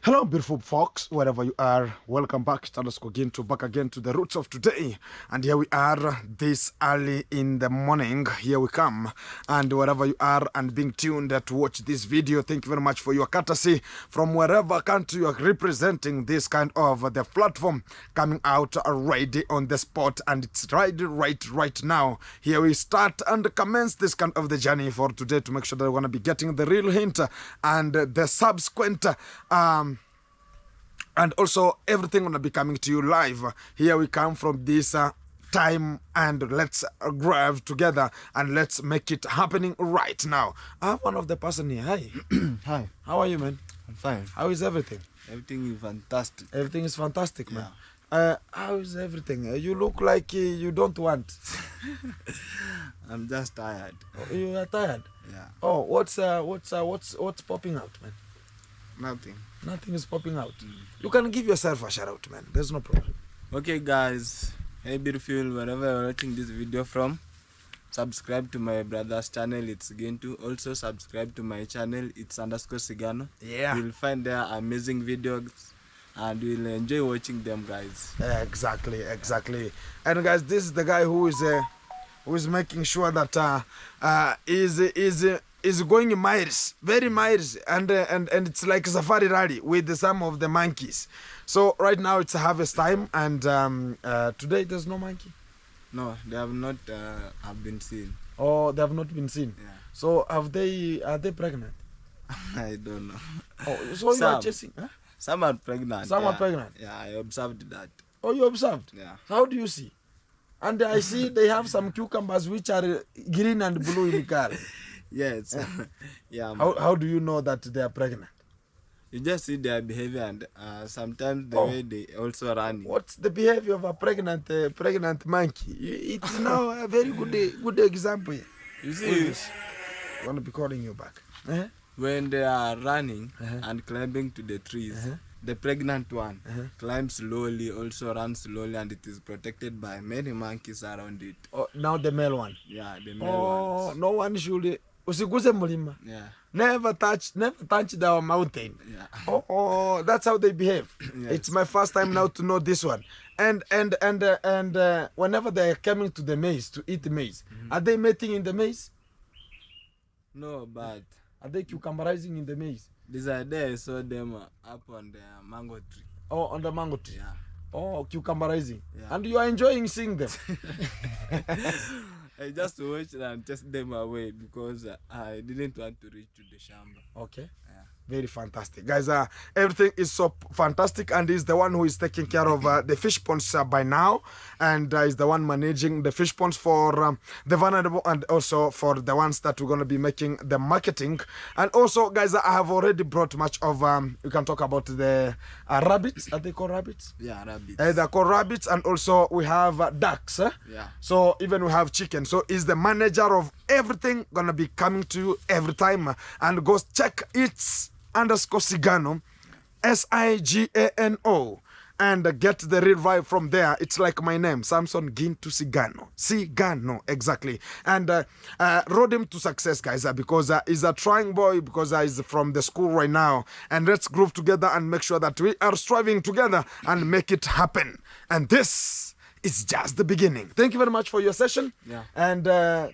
Hello, beautiful folks, wherever you are. Welcome back. Back again to the roots of today. And here we are this early in the morning. Here we come. And wherever you are and being tuned to watch this video, thank you very much for your courtesy from wherever country you are representing this kind of the platform coming out already on the spot. And it's right now. Here we start and commence this kind of the journey for today to make sure that we're going to be getting the real hint and the subsequent and also everything gonna be coming to you live. Here we come from this time, and let's grab together and let's make it happening right now. I have one of the person here. Hi. Hi. How are you, man? I'm fine. How is everything? Everything is fantastic. Everything is fantastic, man. How is everything? You look like you don't want. I'm just tired. Oh, you are tired? Yeah. Oh, what's popping out, man? Nothing. Nothing is popping out. You can give yourself a shout out, man. There's no problem. Okay, guys. Hey, beautiful. Wherever you're watching this video from, subscribe to my brother's channel. It's Gintu. Also, subscribe to my channel. It's _Sigano. Yeah. You'll find there amazing videos, and you'll enjoy watching them, guys. Exactly. And guys, this is the guy who is making sure that is going miles, very miles, and it's like a safari rally with some of the monkeys. So right now it's harvest time, and today there's no monkey. No, they have not have been seen. Oh, they have not been seen. Yeah. So are they pregnant? I don't know. Oh, so you are chasing? Huh? Some are pregnant. Some are pregnant. Yeah, I observed that. Oh, you observed? Yeah. How do you see? And I see they have some cucumbers which are green and blue in color. Yes. Yeah. How do you know that they are pregnant? You just see their behavior, and sometimes the way they also run. What's the behavior of a pregnant monkey? It's now a very good example. You see, I'm gonna be calling you back. When they are running and climbing to the trees, the pregnant one climbs slowly, also runs slowly, and it is protected by many monkeys around it. Oh, now the male one. Yeah, the male ones. No one should. Usiguze mulima. Yeah. Never touch the mountain. Yeah. Oh, that's how they behave. Yes. It's my first time now to know this one. And whenever they are coming to the maize to eat maize, are they mating in the maize? No, but are they cucumberizing in the maize? These are there. I saw them up on the mango tree. Oh, on the mango tree. Yeah. Oh, cucumberizing. Yeah. And you are enjoying seeing them. I just watched and chased them away because I didn't want to reach to the shamba. Okay. Yeah. Very fantastic. Guys, everything is so fantastic, and he's the one who is taking care of the fish ponds by now, and is the one managing the fish ponds for the vulnerable, and also for the ones that we're going to be making the marketing. And also, guys, I have already brought much of, you can talk about the rabbits. Are they called rabbits? Yeah, rabbits. They're called rabbits, and also we have ducks. Yeah. So even we have chicken. So he's the manager of everything, going to be coming to you every time. And go check it's _Sigano, SIGANO, and get the real vibe from there. It's like my name, Samson Gintu Sigano, exactly. And road him to success, guys, because he's a trying boy, because he's from the school right now. And let's groove together and make sure that we are striving together and make it happen. And this is just the beginning. Thank you very much for your session. Yeah. And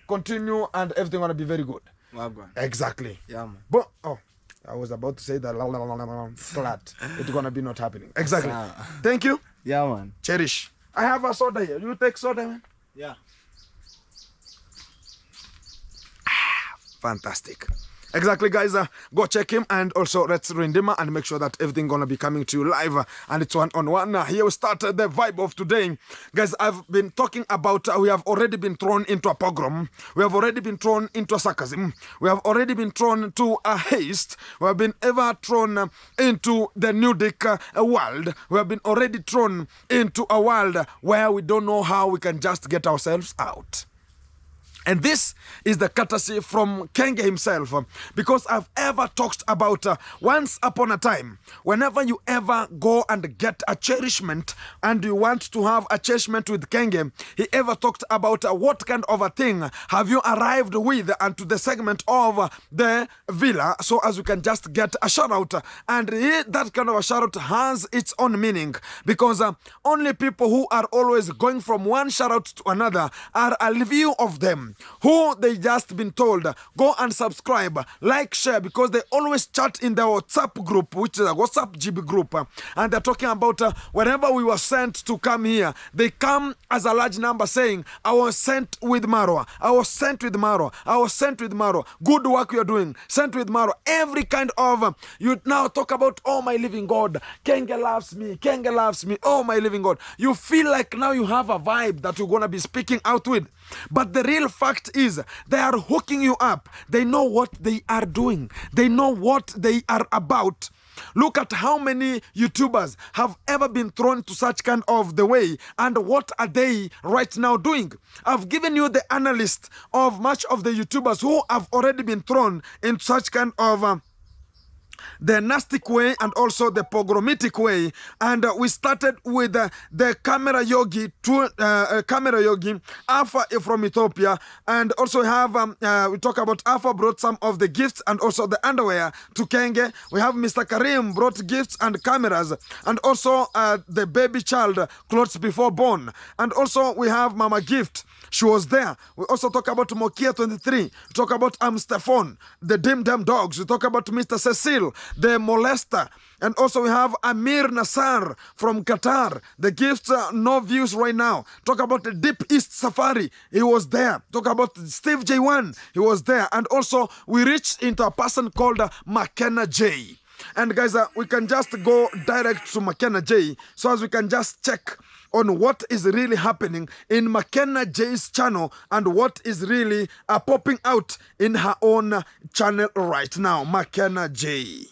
continue, and everything gonna be very good. Wagwan. Exactly. Yeah, man. But I was about to say that flat. It's gonna be not happening. Exactly. Thank you. Yeah, man. Cherish. I have a soda here. You take soda, man. Yeah. Fantastic. Exactly, guys. Go check him, and also let's ring him and make sure that everything gonna be coming to you live, and it's one-on-one. Here we start the vibe of today, guys. I've been talking about we have already been thrown into a pogrom, we have already been thrown into a sarcasm, we have already been thrown to a haste, we have been ever thrown into the nudic world, we have been already thrown into a world where we don't know how we can just get ourselves out. And this is the courtesy from Keng himself, because I've ever talked about once upon a time, whenever you ever go and get a cherishment and you want to have a cherishment with Keng, he ever talked about what kind of a thing have you arrived with and to the segment of the villa, so as you can just get a shout out. And that kind of a shout out has its own meaning, because only people who are always going from one shout out to another are a review of them, who they just been told go and subscribe, like, share, because they always chat in the WhatsApp group, which is a WhatsApp GB group, and they're talking about whenever we were sent to come here, they come as a large number saying, I was sent with Marwa, I was sent with Marwa, I was sent with Marwa, good work you're doing, sent with Marwa, every kind of, you now talk about, oh my living God, Keng loves me, oh my living God. You feel like now you have a vibe that you're going to be speaking out with. But the real fact is they are hooking you up. They know what they are doing. They know what they are about. Look at how many YouTubers have ever been thrown to such kind of the way, and what are they right now doing? I've given you the analyst of much of the YouTubers who have already been thrown in such kind of the nasty way and also the pogromitic way, and we started with the camera yogi Alpha from Ethiopia, and also have we talk about Alpha brought some of the gifts and also the underwear to Kenge. We have Mr. Karim brought gifts and cameras, and also the baby child clothes before born, and also we have Mama Gift. She was there. We also talk about Mokia 23. We talk about Stefan, the Dim Dam Dogs. We talk about Mr. Cecil, the molester. And also we have Amir Nassar from Qatar. The gifts, no views right now. Talk about the Deep East Safari. He was there. Talk about Steve J1. He was there. And also we reached into a person called McKenna J. And guys, we can just go direct to McKenna J, so as we can just check on what is really happening in McKenna J's channel and what is really popping out in her own channel right now. McKenna J.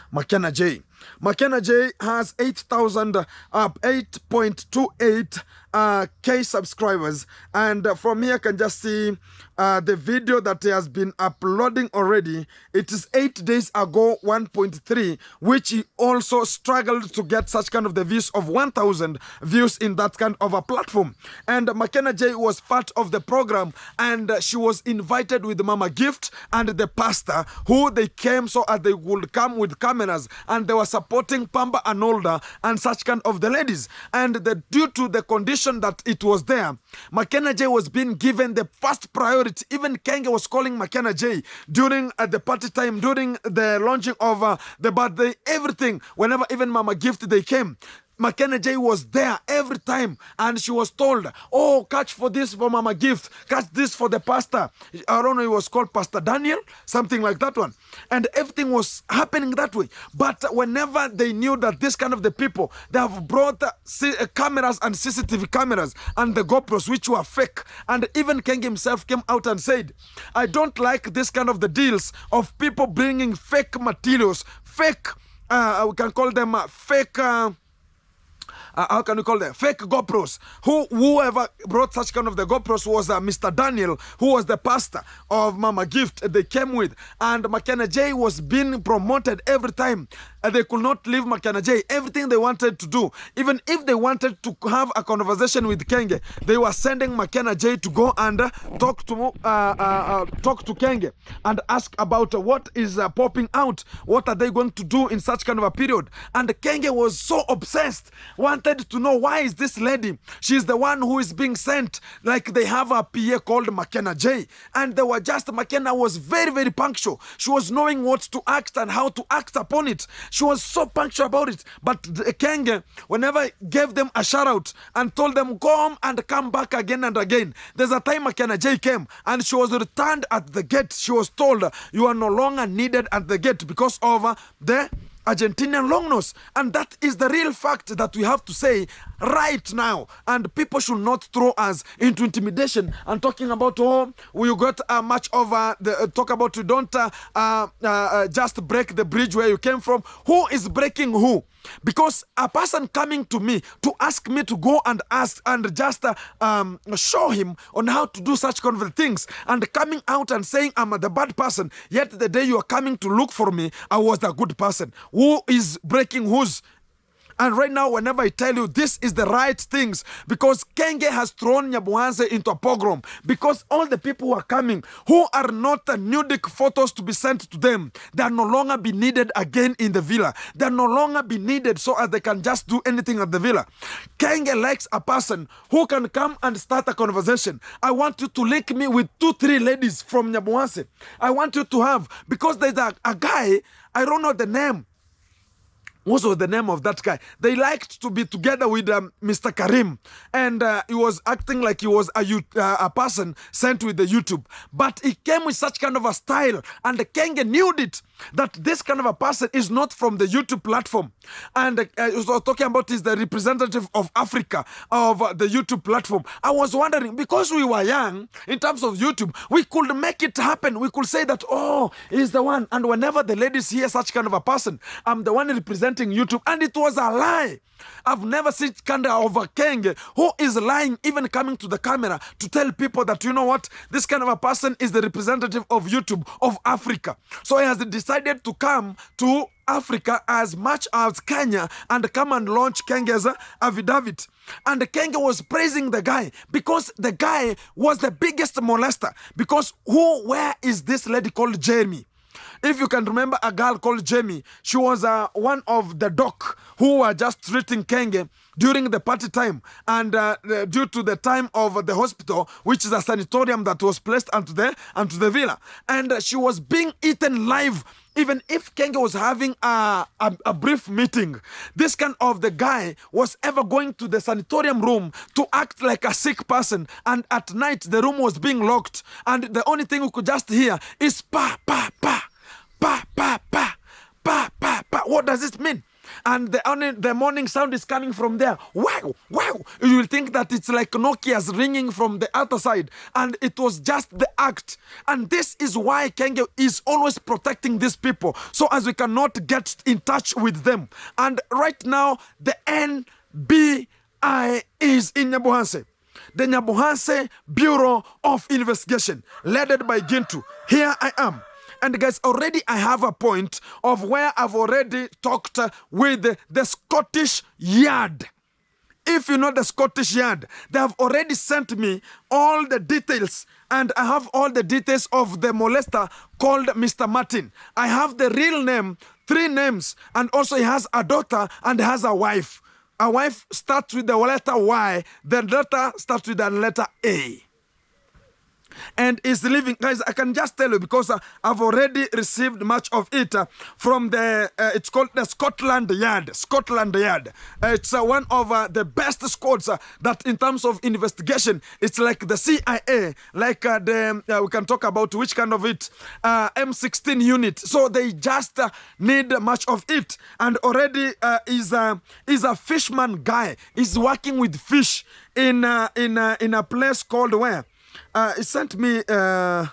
McKenna J. McKenna J has 8.28 K subscribers, and from here I can just see the video that he has been uploading already. It is 8 days ago, 1.3, which he also struggled to get such kind of the views of 1,000 views in that kind of a platform. And McKenna J was part of the program, and she was invited with Mama Gift and the pastor, who they came so as they would come with cameras, and they were supporting Pamba and Older and such kind of the ladies. And due to the condition that it was there, McKenna J was being given the first priority. Even Keng was calling McKenna J during the party time, during the launching of the birthday, everything. Whenever even Mama Gift they came, McKenna J was there every time, and she was told, oh, catch for this for Mama Gift, catch this for the pastor. I don't know, he was called Pastor Daniel, something like that one. And everything was happening that way. But whenever they knew that this kind of the people, they have brought cameras and CCTV cameras and the GoPros, which were fake. And even Keng himself came out and said, I don't like this kind of the deals of people bringing fake materials, fake, we can call them fake... how can we call them? Fake GoPros. Whoever brought such kind of the GoPros was Mr. Daniel, who was the pastor of Mama Gift they came with. And McKenna J was being promoted every time. They could not leave McKenna J. Everything they wanted to do, even if they wanted to have a conversation with Keng, they were sending McKenna J to go and talk to Keng and ask about what is popping out. What are they going to do in such kind of a period? And Keng was so obsessed, wanted to know, why is this lady, she's the one who is being sent, like they have a PA called McKenna J, and they were just, McKenna was very, very punctual. She was knowing what to act and how to act upon it. She was so punctual about it. But Keng, whenever gave them a shout out and told them go home and come back again and again, there's a time McKenna J came and she was returned at the gate. She was told, you are no longer needed at the gate because of the Argentinian long nose. And that is the real fact that we have to say right now. And people should not throw us into intimidation and talking about, oh, we got much over the talk about, you don't just break the bridge where you came from. Who is breaking who? Because a person coming to me to ask me to go and ask and just show him on how to do such kind of things, and coming out and saying I'm the bad person, yet the day you are coming to look for me, I was the good person. Who is breaking whose? And right now, whenever I tell you this is the right things, because Keng has thrown Nyabuhanse into a pogrom, because all the people who are coming, who are not nudic photos to be sent to them, they are no longer be needed again in the villa. They are no longer be needed so as they can just do anything at the villa. Keng likes a person who can come and start a conversation. I want you to link me with 2-3 ladies from Nyabuhanse. I want you to have, because there's a guy, I don't know the name. What was the name of that guy? They liked to be together with Mr. Karim, and he was acting like he was a person sent with the YouTube. But he came with such kind of a style, and the Keng knew it, that this kind of a person is not from the YouTube platform. And he was talking about is the representative of Africa of the YouTube platform. I was wondering, because we were young, in terms of YouTube, we could make it happen. We could say that, oh, he's the one. And whenever the ladies hear such kind of a person, I'm the one representing YouTube, and it was a lie. I've never seen kind of a Keng who is lying, even coming to the camera to tell people that, you know what, this kind of a person is the representative of YouTube of Africa. So he has decided to come to Africa as much as Kenya and come and launch Kenge's affidavit. And Keng was praising the guy because the guy was the biggest molester. Because where is this lady called Jamie? If you can remember a girl called Jamie, she was one of the doc who were just treating Keng during the party time, and due to the time of the hospital, which is a sanatorium that was placed onto the villa, and she was being eaten live. Even if Keng was having a brief meeting, this kind of the guy was ever going to the sanatorium room to act like a sick person, and at night the room was being locked, and the only thing we could just hear is pa pa pa pa pa pa pa pa pa. What does it mean? And the morning sound is coming from there. Wow, wow. You will think that it's like Nokia's ringing from the other side. And it was just the act. And this is why Keng is always protecting these people, so as we cannot get in touch with them. And right now, the NBI is in Nyabuhanse. The Nyabuhanse Bureau of Investigation, led by Gintu. Here I am. And guys, already I have a point of where I've already talked with the Scottish Yard. If you know the Scottish Yard, they have already sent me all the details, and I have all the details of the molester called Mr. Martin. I have the real name, 3 names, and also he has a daughter and has a wife. A wife starts with the letter Y, the daughter starts with the letter A. And is living, guys. I can just tell you because I've already received much of it from the it's called the Scotland Yard. Scotland Yard. It's one of the best squads that in terms of investigation, it's like the CIA, like we can talk about which kind of it, M16 unit. So they just need much of it, and already is a fisherman guy. He's working with fish in a place called where. He sent me, the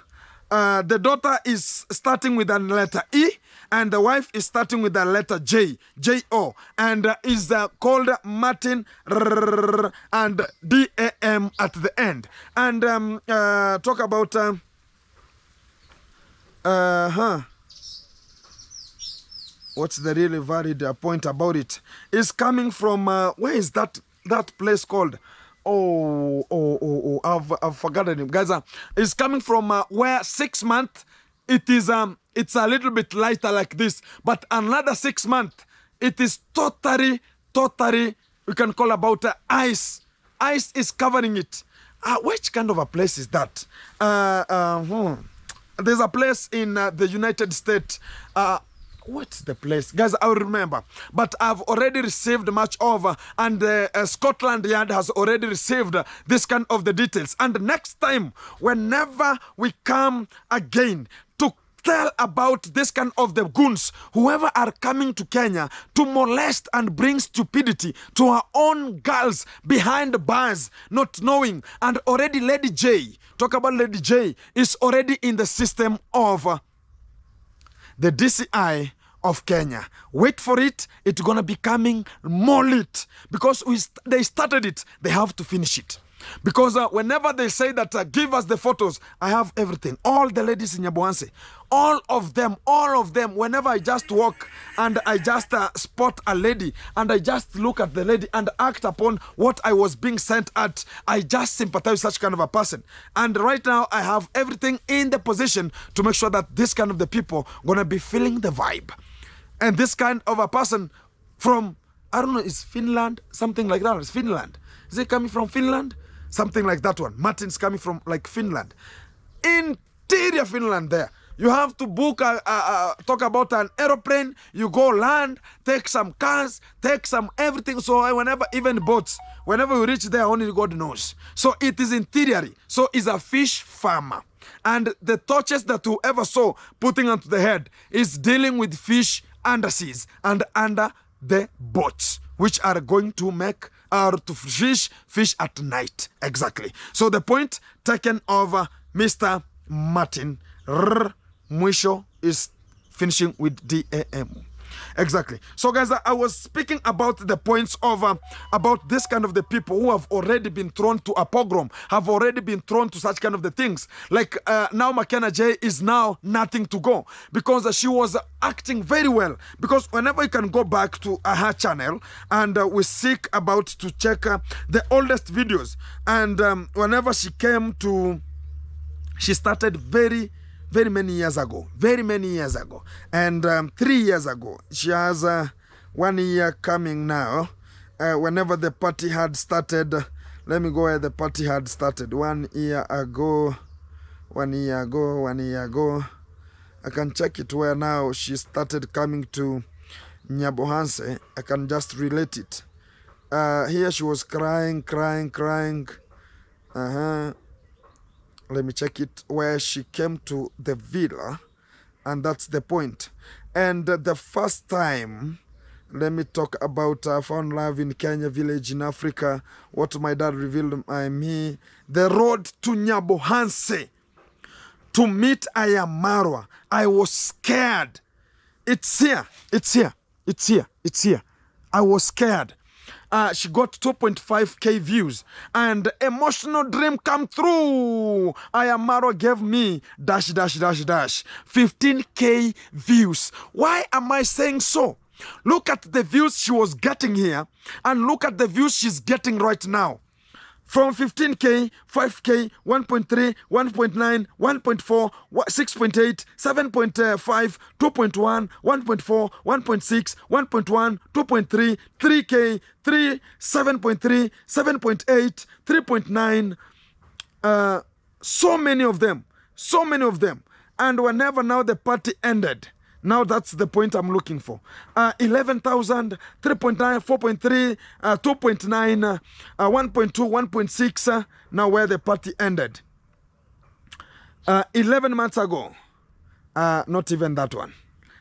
daughter is starting with a letter E, and the wife is starting with a letter J, J-O, and is called Martin and D-A-M at the end. And talk about, what's the really valid point about it? Is coming from, where is that place called? I've forgotten him, guys. It's coming from where 6 months it's a little bit lighter like this, but another 6 months it is totally we can call about ice is covering it. Which kind of a place is that? There's a place in the United States. What's the place? Guys, I'll remember. But I've already received much of, and Scotland Yard has already received this kind of the details. And next time, whenever we come again to tell about this kind of the goons, whoever are coming to Kenya to molest and bring stupidity to our own girls behind bars, not knowing, and already Lady J, talk about Lady J, is already in the system of the DCI of Kenya. Wait for it. It's going to be coming more lit. Because they started it, they have to finish it. Because whenever they say that give us the photos, I have everything. All the ladies in Nyabohanse, all of them, whenever I just walk and I just spot a lady and I just look at the lady and act upon what I was being sent at, I just sympathize with such kind of a person. And right now I have everything in the position to make sure that this kind of the people going to be feeling the vibe. And this kind of a person from, I don't know, is Finland? Something like that. It's Finland. Is it coming from Finland? Something like that one. Martin's coming from like Finland. Interior Finland there. You have to book, talk about an aeroplane. You go land, take some cars, take some everything. So whenever, even boats, whenever you reach there, only God knows. So it is interior. So it's a fish farmer. And the torches that whoever saw putting onto the head is dealing with fish under seas and under the boats, which are going to make to fish at night. Exactly. So the point taken of Mr. Martin Mwisho is finishing with DAM. Exactly. So guys, I was speaking about the points of about this kind of the people who have already been thrown to a pogrom, have already been thrown to such kind of the things. Like now McKenna J is now nothing to go because she was acting very well. Because whenever you can go back to her channel and we seek about to check the oldest videos, and whenever she came to, she started very many years ago, and 3 years ago. She has 1 year coming now. Whenever the party had started, let me go where the party had started. 1 year ago, 1 year ago, 1 year ago. I can check it where now she started coming to Nyabohanse. I can just relate it. Here she was crying. Let me check it where she came to the villa, and that's the point. And the first time, let me talk about found love in Kenya village in Africa, what my dad revealed me, the road to Nyabohanse to meet Ayamarwa. I was scared. It's here. I was scared. She got 2.5k views and emotional dream come through. Ayamarwa gave me dash 15k views. Why am I saying so? Look at the views she was getting here and look at the views she's getting right now. From 15k, 5k, 1.3, 1.9, 1.4, 6.8, 7.5, 2.1, 1.4, 1.6, 1.1, 2.3, 3k, 3, 7.3, 7.8, 3.9. So many of them. And whenever now the party ended, now that's the point I'm looking for. 11,000, 3.9, 4.3, 2.9, 1.2, 1.6. Now where the party ended. 11 months ago. Not even that one.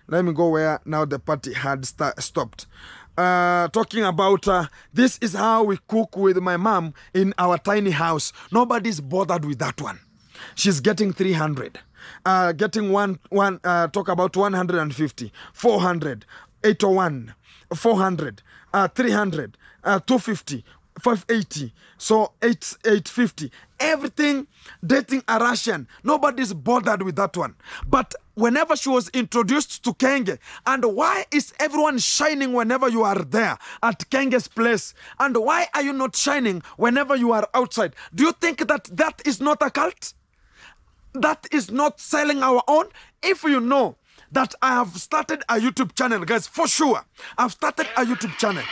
Let me go where now the party had stopped. Talking about this is how we cook with my mom in our tiny house. Nobody's bothered with that one. She's getting 300. Getting talk about 150, 400, 801, 400, 300, 250, 580, so 850. Everything dating a Russian. Nobody's bothered with that one. But whenever she was introduced to Keng, and why is everyone shining whenever you are there at Keng's place? And why are you not shining whenever you are outside? Do you think that that is not a cult? That is not selling our own? If you know that I have started a YouTube channel, guys, for sure, I've started a YouTube channel.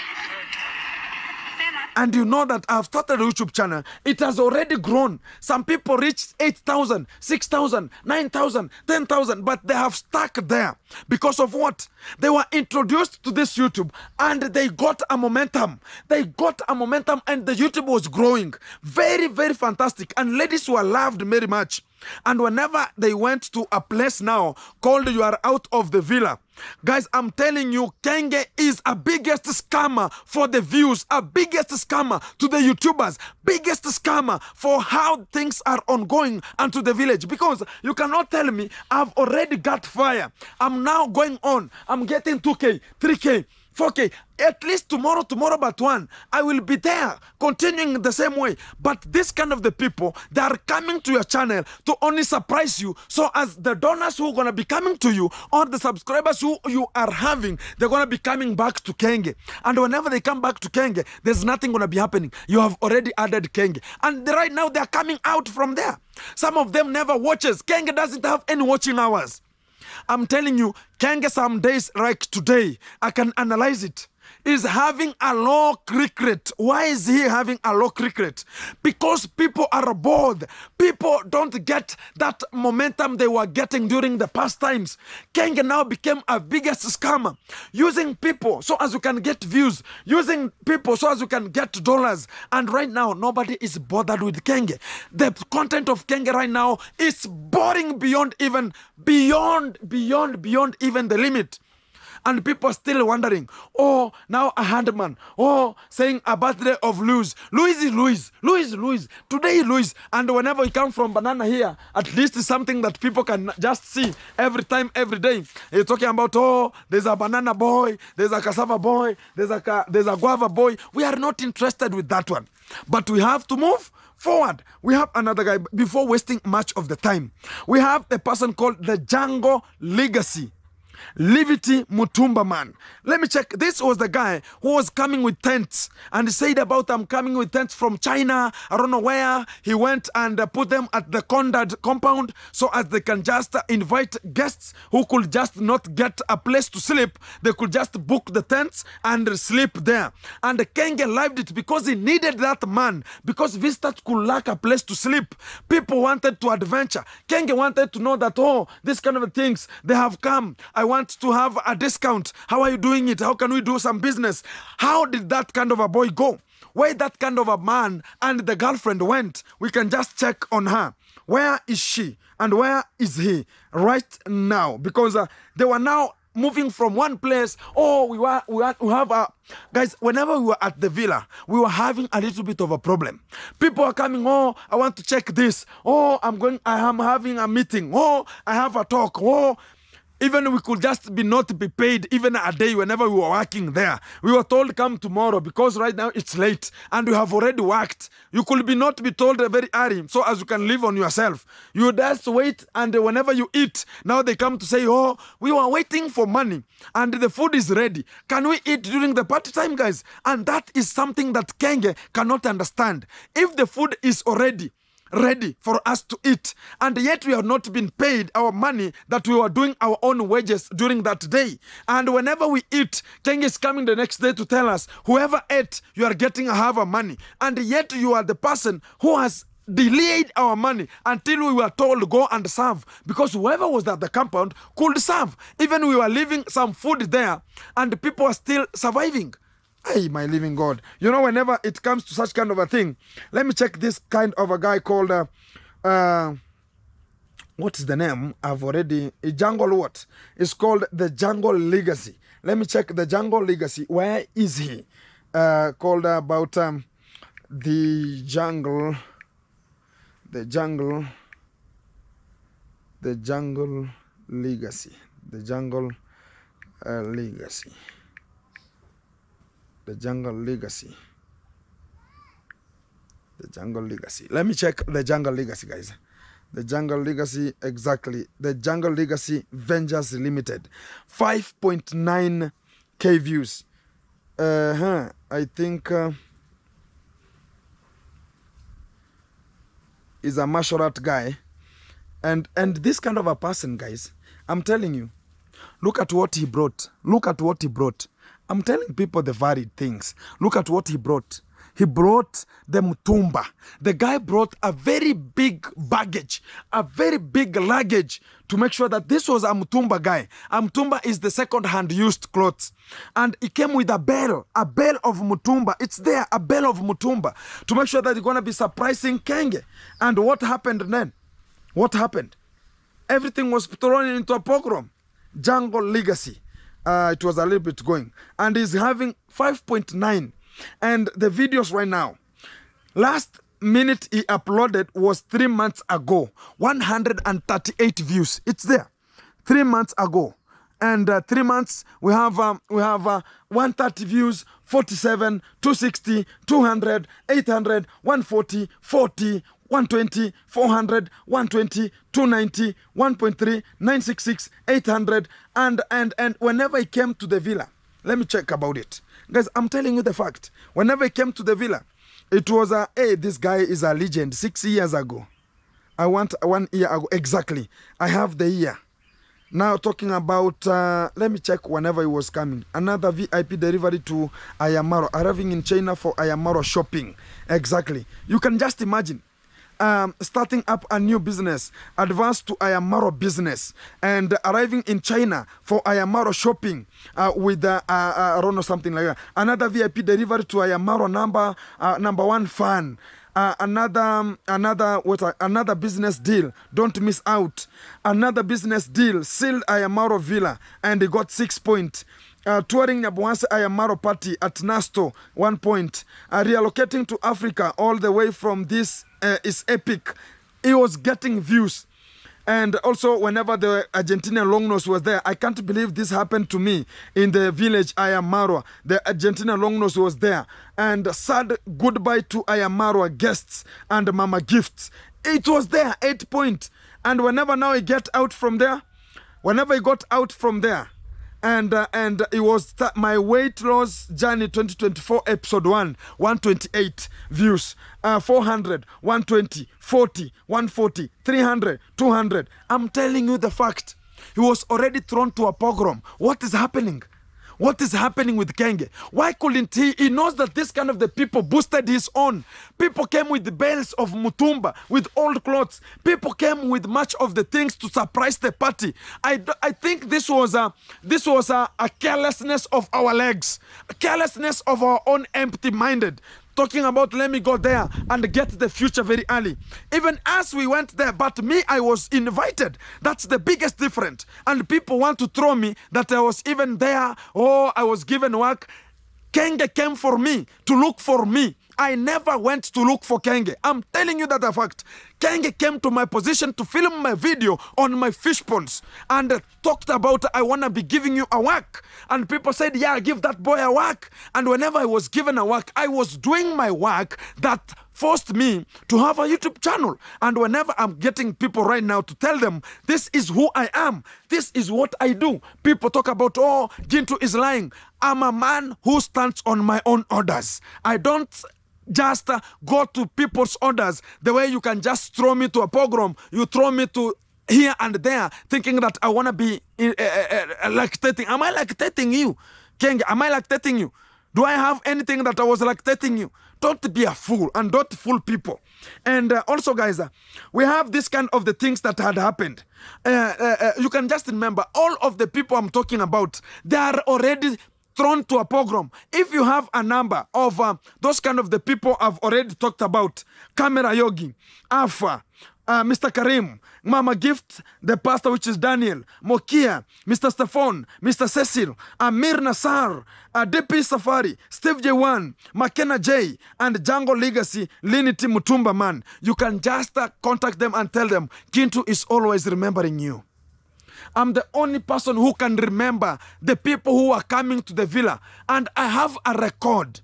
And you know that I've started a YouTube channel. It has already grown. Some people reached 8,000, 6,000, 9,000, 10,000, but they have stuck there. Because of what? They were introduced to this YouTube and they got a momentum. and the YouTube was growing. Very, very fantastic. And ladies were loved very much. And whenever they went to a place now called You Are Out of the Villa, Guys, I'm telling you, Keng is a biggest scammer for the views, a biggest scammer to the YouTubers, biggest scammer for how things are ongoing and to the village. Because you cannot tell me I've already got fire. I'm now going on. I'm getting 2K, 3K. 4K, at least tomorrow but one, I will be there, continuing the same way. But this kind of the people, they are coming to your channel to only surprise you. So as the donors who are going to be coming to you, or the subscribers who you are having, they're going to be coming back to Keng. And whenever they come back to Keng, there's nothing going to be happening. You have already added Keng. And right now, they're coming out from there. Some of them never watches. Keng doesn't have any watching hours. I'm telling you, Keng some days like today, I can analyze it, is having a low click rate. Why is he having a low click rate? Because people are bored. People don't get that momentum they were getting during the past times. Keng now became a biggest scammer, using people so as you can get views, using people so as you can get dollars. And right now, nobody is bothered with Keng. The content of Keng right now is boring beyond even the limit. And people are still wondering, oh, now a handman, oh, saying a birthday of Louis. Louis. Today, Louis. And whenever you come from Banana here, at least it's something that people can just see every time, every day. You're talking about, oh, there's a banana boy, there's a cassava boy, there's a guava boy. We are not interested with that one. But we have to move forward. We have another guy, before wasting much of the time. We have a person called the Django Legacy. Livity Mutumba man. Let me check. This was the guy who was coming with tents, and he said about I'm coming with tents from China. I don't know where. He went and put them at the Condad compound so as they can just invite guests who could just not get a place to sleep. They could just book the tents and sleep there. And Keng liked it because he needed that man, because visitors could lack a place to sleep. People wanted to adventure. Keng wanted to know that, oh, these kind of things, they have come. I want to have a discount. How are you doing it? How can we do some business? How did that kind of a boy go? Where that kind of a man and the girlfriend went? We can just check on her. Where is she and where is he right now? Because they were now moving from one place. Oh, we have a guys. Whenever we were at the villa, we were having a little bit of a problem. People are coming. Oh, I want to check this. Oh, I am having a meeting. Oh, I have a talk. Oh. Even we could just not be paid even a day whenever we were working there. We were told come tomorrow because right now it's late and you have already worked. You could not be told very early so as you can live on yourself. You just wait, and whenever you eat, now they come to say, oh, we were waiting for money and the food is ready. Can we eat during the party time, guys? And that is something that Keng cannot understand. If the food is already ready for us to eat, and yet we have not been paid our money that we were doing our own wages during that day. And whenever we eat, Keng is coming the next day to tell us, whoever ate, you are getting half our money. And yet you are the person who has delayed our money until we were told go and serve, because whoever was at the compound could serve. Even we were leaving some food there and people are still surviving. Hey, my living God. You know, whenever it comes to such kind of a thing, let me check this kind of a guy called, what is the name? I've already, a jungle what? It's called the Jungle Legacy. Let me check the Jungle Legacy. Where is he? Called about the jungle Legacy. The Jungle Legacy. The Jungle Legacy. The Jungle Legacy. Let me check the Jungle Legacy, guys. The Jungle Legacy, exactly. The Jungle Legacy Vengers Limited. 5.9K views. I think is a martial art guy. And this kind of a person, guys, I'm telling you, look at what he brought. Look at what he brought. I'm telling people the varied things. Look at what he brought. He brought the Mutumba. The guy brought a very big baggage, a very big luggage to make sure that this was a Mutumba guy. A Mutumba is the second-hand used clothes. And he came with a bell of Mutumba. It's there, a bell of Mutumba, to make sure that he's going to be surprising Keng. And what happened then? What happened? Everything was thrown into a pogrom. Jungle Legacy. It was a little bit going. And he's having 5.9. And the videos right now, last minute he uploaded was 3 months ago. 138 views. It's there. 3 months ago. And 3 months, we have 130 views, 47, 260, 200, 800, 140, 40, 120, 400, 120, 290, 1.3, 966, 800, and whenever he came to the villa, let me check about it. Guys, I'm telling you the fact. Whenever he came to the villa, it was hey, this guy is a legend. 6 years ago. I want 1 year ago. Exactly. I have the year. Now talking about, let me check whenever he was coming. Another VIP delivery to Ayamaro, arriving in China for Ayamaro shopping. Exactly. You can just imagine. Starting up a new business, advance to Ayamaro business, and arriving in China for Ayamaro shopping with I don't know, something like that. Another VIP delivery to Ayamaro number 1 fan. Another business deal. Don't miss out. Another business deal. Sealed Ayamaro Villa, and he got 6 points. Touring Nyabuanse Ayamaro party at Nasto, 1 point. Relocating to Africa all the way from this is epic. He was getting views. And also, whenever the Argentinian longnose was there, I can't believe this happened to me in the village Ayamaro. The Argentinian longnose was there. And sad goodbye to Ayamaro guests and Mama Gifts. It was there, 8 points. And whenever now he got out from there, and it was my weight loss journey 2024 episode 1, 128 views, 400, 120, 40, 140, 300, 200. I'm telling you the fact. He was already thrown to a pogrom. What is happening? What is happening with Keng? Why couldn't he? He knows that this kind of the people boosted his own. People came with the bells of Mutumba, with old clothes. People came with much of the things to surprise the party. I think this was a carelessness of our legs, a carelessness of our own empty-minded. Talking about let me go there and get the future very early. Even as we went there, but me, I was invited. That's the biggest difference. And people want to throw me that I was even there. Oh, I was given work. Keng came for me, to look for me. I never went to look for Keng. I'm telling you that a fact. Keng came to my position to film my video on my fish ponds and talked about, I want to be giving you a work. And people said, yeah, give that boy a work. And whenever I was given a work, I was doing my work that forced me to have a YouTube channel. And whenever I'm getting people right now to tell them, this is who I am, this is what I do. People talk about, oh, Gintu is lying. I'm a man who stands on my own orders. I don't just go to people's orders the way you can just throw me to a pogrom. You throw me to here and there thinking that I want to be lactating. Am I lactating you? Keng, am I lactating you? Do I have anything that I was lactating you? Don't be a fool and don't fool people. And also, guys, we have this kind of the things that had happened. You can just remember all of the people I'm talking about, they are already thrown to a pogrom. If you have a number of those kind of the people I've already talked about, Camera Yogi, Alpha, Mr. Karim, Mama Gift, the pastor, which is Daniel, Mokia, Mr. Stefan, Mr. Cecil, Amir Nassar, DP Safari, Steve J1, McKenna J, and Django Legacy, Linity Mutumba Man. You can just contact them and tell them, Gintu is always remembering you. I'm the only person who can remember the people who are coming to the villa. And I have a record.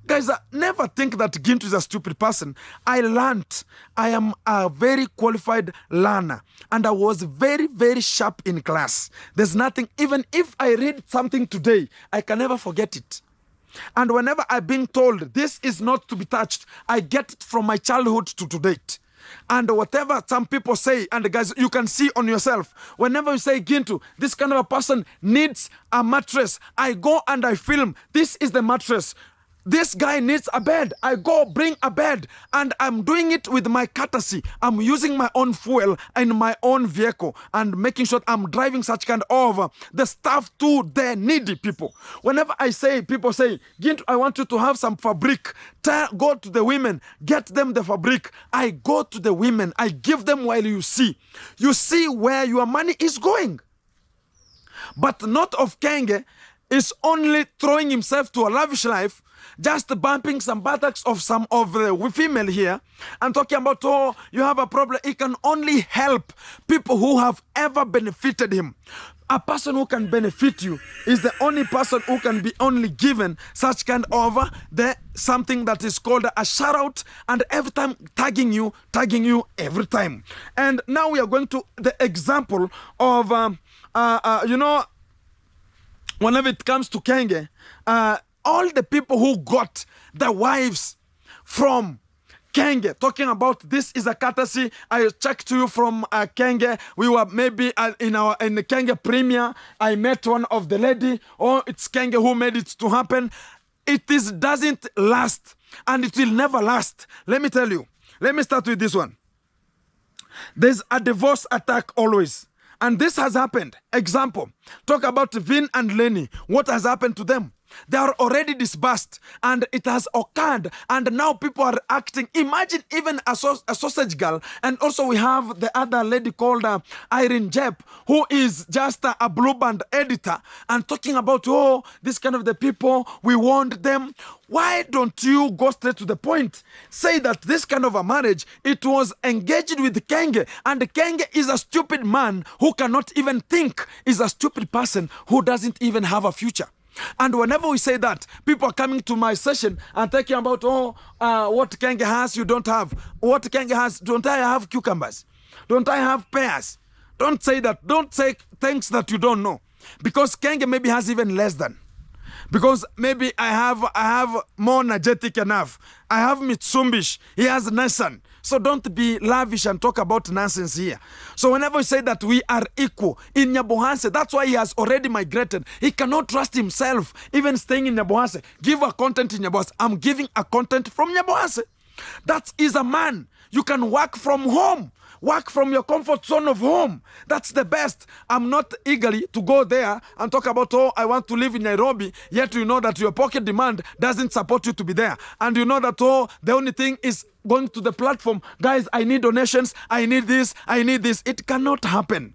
Guys, never think that Gintu is a stupid person. I learned. I am a very qualified learner. And I was very, very sharp in class. There's nothing, even if I read something today, I can never forget it. And whenever I'm being told this is not to be touched, I get it from my childhood to date. And whatever some people say, and guys, you can see on yourself, whenever you say Gintu, this kind of a person needs a mattress, I go and I film, this is the mattress. This guy needs a bed. I go bring a bed. And I'm doing it with my courtesy. I'm using my own fuel in my own vehicle and making sure I'm driving such kind of the stuff to the needy people. Whenever I say, people say, Gintu, I want you to have some fabric. Go to the women. Get them the fabric. I go to the women. I give them while you see. You see where your money is going. But not of Keng is only throwing himself to a lavish life, just bumping some buttocks of some of the female here and talking about, oh, you have a problem. He can only help people who have ever benefited him. A person who can benefit you is the only person who can be only given such kind of something that is called a shout out, and every time tagging you every time. And now we are going to the example of, whenever it comes to Keng, all the people who got the wives from Keng, talking about this is a courtesy. I checked to you from Keng. We were maybe in the Keng premiere. I met one of the lady. Oh, it's Keng who made it to happen. Doesn't last, and it will never last. Let me tell you. Let me start with this one. There's a divorce attack always, and this has happened. Example: talk about Vin and Lenny. What has happened to them? They are already disbursed, and it has occurred, and now people are acting. Imagine even a sausage girl, and also we have the other lady called Irene Jep, who is just a blue band editor, and talking about, oh, this kind of the people, we want them. Why don't you go straight to the point? Say that this kind of a marriage, it was engaged with Keng, and Keng is a stupid man who cannot even think, is a stupid person who doesn't even have a future. And whenever we say that, people are coming to my session and talking about, what Keng has, you don't have. What Keng has, don't I have cucumbers? Don't I have pears? Don't say that. Don't say things that you don't know. Because Keng maybe has even less than. Because maybe I have more energetic enough. I have Mitsumbish. He has Nissan. So don't be lavish and talk about nonsense here. So whenever we say that we are equal in Nyabohanse, that's why he has already migrated. He cannot trust himself, even staying in Nyabohanse. Give a content in Nyabohanse. I'm giving a content from Nyabohanse. That is a man. You can work from home. Work from your comfort zone of home. That's the best. I'm not eagerly to go there and talk about, oh, I want to live in Nairobi, yet you know that your pocket demand doesn't support you to be there. And you know that, oh, the only thing is going to the platform. Guys, I need donations. I need this. I need this. It cannot happen.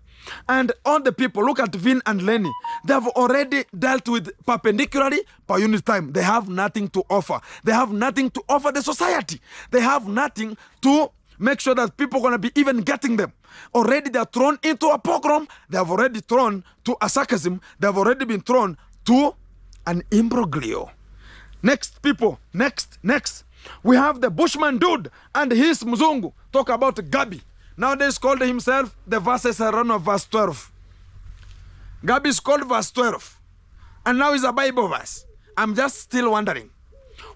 And all the people, look at Vin and Lenny. They have already dealt with perpendicularly per unit time. They have nothing to offer. They have nothing to offer the society. They have nothing to make sure that people are going to be even getting them. Already they are thrown into a pogrom. They have already thrown to a sarcasm. They have already been thrown to an imbroglio. Next, people. Next. We have the Bushman dude and his Muzungu. Talk about Gabi. Nowadays called himself the verses around of verse 12. Gabi is called verse 12. And now is a Bible verse. I'm just still wondering,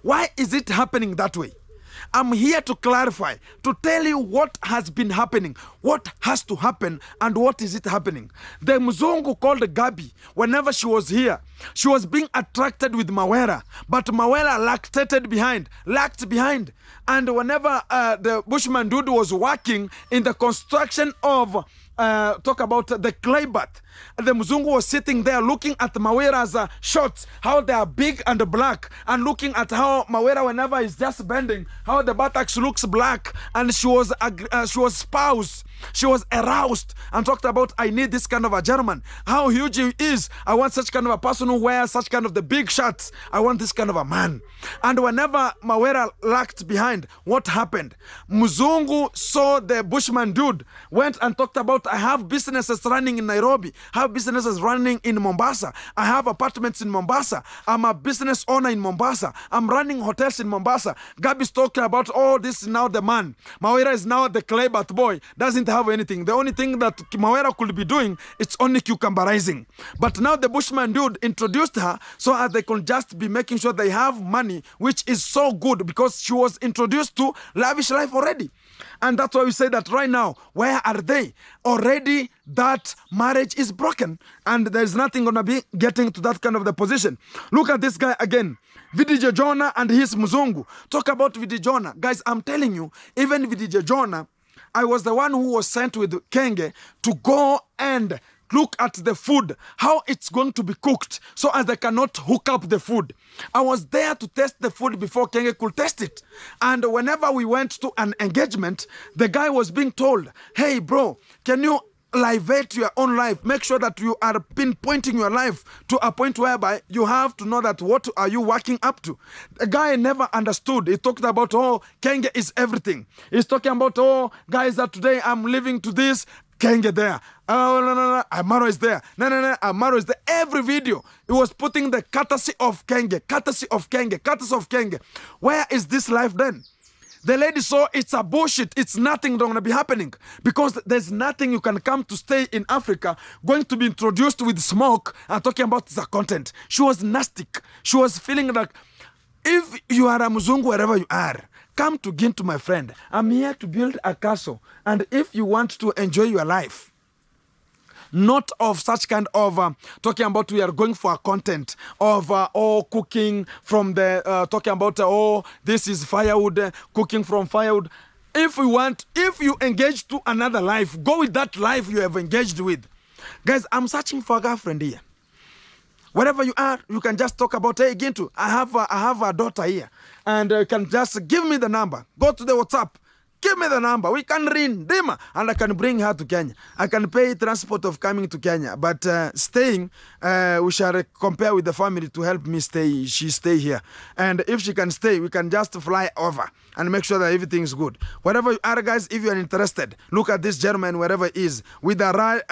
why is it happening that way? I'm here to clarify, to tell you what has been happening, what has to happen, and what is it happening. The Muzungu called Gabi, whenever she was here, she was being attracted with Mawera, but Mawera lagged behind. And whenever the Bushman dude was working in the construction of, talk about the clay bath, the Muzungu was sitting there looking at Mawera's shots, how they are big and black, and looking at how Mawera, whenever he's just bending, how the buttocks looks black, and she was spoused. She was aroused and talked about, I need this kind of a German. How huge he is. I want such kind of a person who wears such kind of the big shirts. I want this kind of a man. And whenever Mawera lagged behind, what happened? Muzungu saw the Bushman dude, went and talked about, I have businesses running in Nairobi. I have businesses running in Mombasa. I have apartments in Mombasa. I'm a business owner in Mombasa. I'm running hotels in Mombasa. Gabi's talking about, oh, this is now the man. Mawera is now the clay bath boy. Doesn't have anything. The only thing that Mawera could be doing, it's only cucumberizing. But now the Bushman dude introduced her so that they can just be making sure they have money, which is so good because she was introduced to lavish life already. And that's why we say that right now, where are they? Already that marriage is broken and there's nothing going to be getting to that kind of the position. Look at this guy again. VDJ Jonah and his Muzungu. Talk about VDJ Jonah. Guys, I'm telling you, even VDJ Jonah, I was the one who was sent with Keng to go and look at the food, how it's going to be cooked, so as they cannot hook up the food. I was there to test the food before Keng could test it. And whenever we went to an engagement, the guy was being told, hey bro, can you elevate your own life. Make sure that you are pinpointing your life to a point whereby you have to know that what are you working up to. The guy never understood. He talked about, oh, Keng is everything. He's talking about, oh, guys, that today I'm living to this, Keng there. Oh, no, Amaro is there. No, Amaro is there. Every video, he was putting the courtesy of Keng, courtesy of Keng, courtesy of Keng. Where is this life then? The lady saw it's a bullshit. It's nothing going to be happening because there's nothing you can come to stay in Africa going to be introduced with smoke and talking about the content. She was nasty. She was feeling like, if you are a Muzungu wherever you are, come to Gintu, my friend. I'm here to build a castle. And if you want to enjoy your life, not of such kind of talking about we are going for a content of cooking from the talking about this is firewood, cooking from firewood. If you engage to another life, go with that life you have engaged with. Guys, I'm searching for a girlfriend here. Wherever you are, you can just talk about, hey, Gintu, I have a daughter here, and you can just give me the number. Go to the WhatsApp. Give me the number. We can ring them, and I can bring her to Kenya. I can pay transport of coming to Kenya, but staying, we shall compare with the family to help me stay. She stay here, and if she can stay, we can just fly over and make sure that everything is good. Wherever you are, guys, if you are interested, look at this gentleman wherever he is with a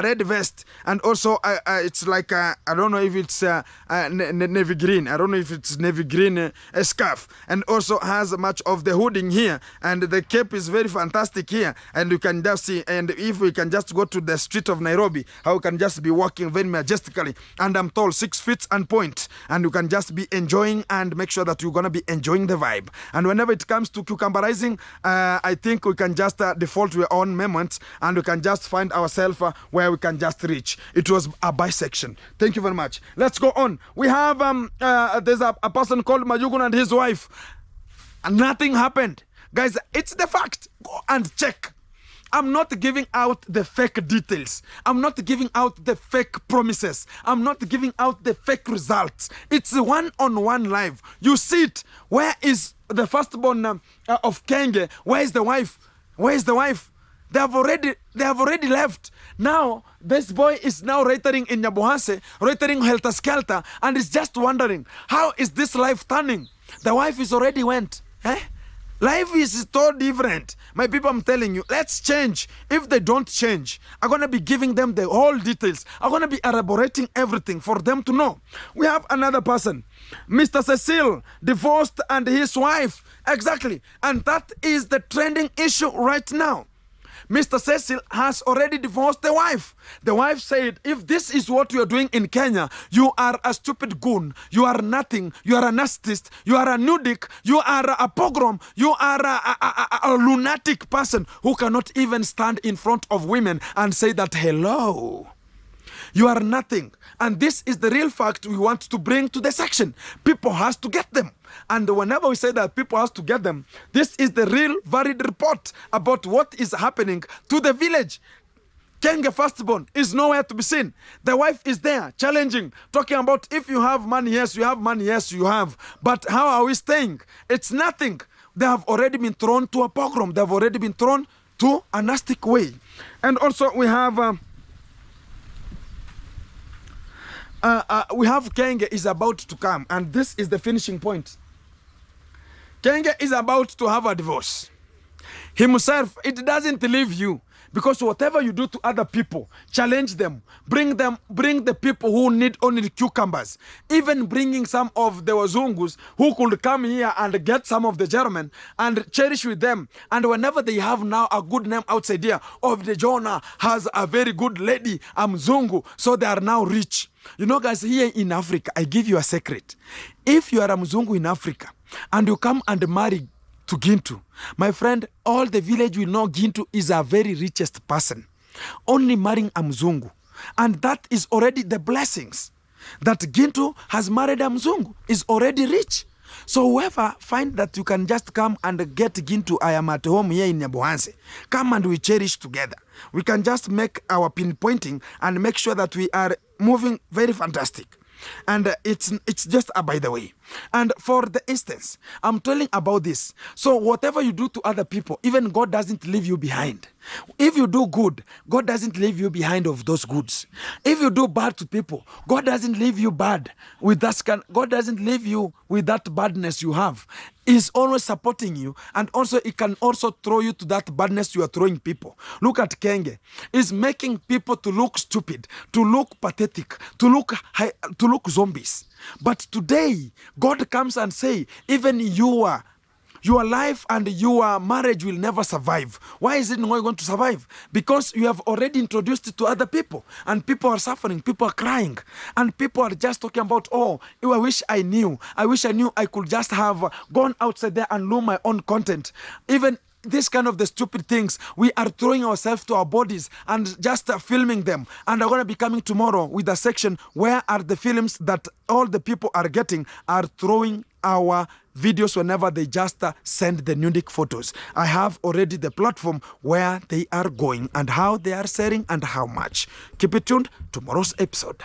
red vest, and also it's like I don't know if it's navy green. I don't know if it's navy green scarf, and also has much of the hooding here. And the cape is very fantastic here, and you can just see, and if we can just go to the street of Nairobi, how you can just be walking very majestically, and I'm told 6 feet and point, and you can just be enjoying and make sure that you're gonna be enjoying the vibe. And whenever it comes to cucumberizing, I think we can just default to our own moments, and we can just find ourselves where we can just reach. It was a bisection. Thank you very much. Let's go on. We have there's a person called Majugun and his wife, and nothing happened. Guys, it's the fact. Go and check. I'm not giving out the fake details. I'm not giving out the fake promises. I'm not giving out the fake results. It's one-on-one live. You see it. Where is the firstborn of Keng? Where is the wife? Where is the wife? They have already left. Now, this boy is now reiterating in Nyabuhase, reiterating Helter Skelter, and is just wondering, how is this life turning? The wife is already went. Life is so different. My people, I'm telling you, let's change. If they don't change, I'm going to be giving them the whole details. I'm going to be elaborating everything for them to know. We have another person, Mr. Cecil, divorced and his wife. Exactly. And that is the trending issue right now. Mr. Cecil has already divorced the wife. The wife said, if this is what you are doing in Kenya, you are a stupid goon. You are nothing. You are a narcissist. You are a nudic. You are a pogrom. You are a lunatic person who cannot even stand in front of women and say that, hello. You are nothing. And this is the real fact we want to bring to the section. People has to get them. And whenever we say that people has to get them, this is the real varied report about what is happening to the village. Keng firstborn is nowhere to be seen. The wife is there challenging, talking about if you have money, yes, you have money, yes, you have. But how are we staying? It's nothing. They have already been thrown to a pogrom. They have already been thrown to a nasty way. And also we have Keng is about to come, and this is the finishing point. Keng is about to have a divorce. Himself, it doesn't leave you, because whatever you do to other people, challenge them, bring the people who need only cucumbers, even bringing some of the Wazungus who could come here and get some of the German and cherish with them. And whenever they have now a good name outside here, of the Jonah has a very good lady, a Mzungu, so they are now rich. You know, guys, here in Africa, I give you a secret. If you are a Mzungu in Africa and you come and marry to Gintu, my friend, all the village will know Gintu is a very richest person. Only marrying a Mzungu. And that is already the blessings. That Gintu has married a Mzungu is already rich. So whoever find that you can just come and get Gintu, I am at home here in Nyabuhanse, come and we cherish together. We can just make our pinpointing and make sure that we are moving very fantastic. And it's just by the way. And for the instance, I'm telling about this. So whatever you do to other people, even God doesn't leave you behind. If you do good, God doesn't leave you behind of those goods. If you do bad to people, God doesn't leave you bad with that. God doesn't leave you with that badness you have. He's always supporting you, and also it can also throw you to that badness you are throwing people. Look at Keng. He's making people to look stupid, to look pathetic, to look zombies. But today, God comes and say, even your life and your marriage will never survive. Why is it not going to survive? Because you have already introduced it to other people, and people are suffering, people are crying, and people are just talking about, oh, I wish I knew I could just have gone outside there and do my own content. Even this kind of the stupid things, we are throwing ourselves to our bodies and just filming them. And I'm going to be coming tomorrow with a section where are the films that all the people are getting are throwing our videos whenever they just send the nudic photos. I have already the platform where they are going and how they are selling and how much. Keep it tuned, tomorrow's episode.